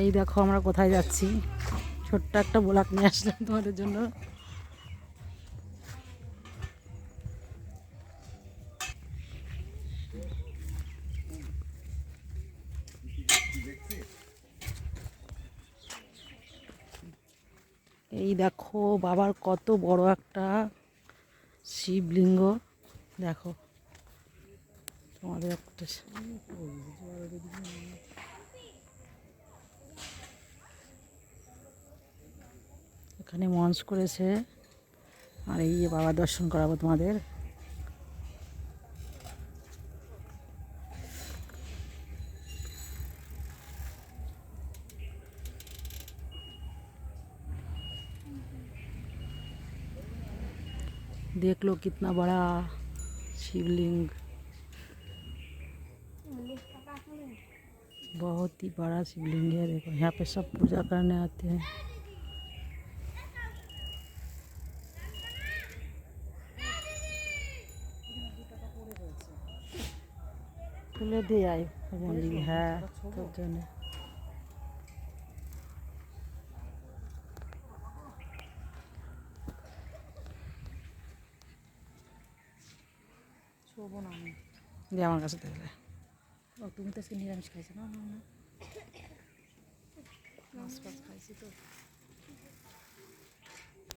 এই দেখো আমরা কোথায় যাচ্ছি, ছোট্ট একটা ব্লগ নিয়ে আসলাম তোমাদের জন্য। এই দেখো বাবার কত বড় একটা শিবলিঙ্গ, দেখো তোমাদের একটা এখানে মঞ্চ করেছে। আর এই যে বাবা দর্শন করাবো তোমাদের। देख लो कितना बड़ा शिवलिंग, बहुत ही बड़ा शिवलिंग है। देखो यहाँ पे सब पूजा करने आते हैं। খুলে দিয়ে আয় মন্দির, হ্যাঁ তোর জন্য। শোবো না আমি, দিয়ে আমার কাছে দেখলে। ও তুমি তো আজকে নিরামিষ খাইছো? না না না, মাছ ফাছ খাইছি তো।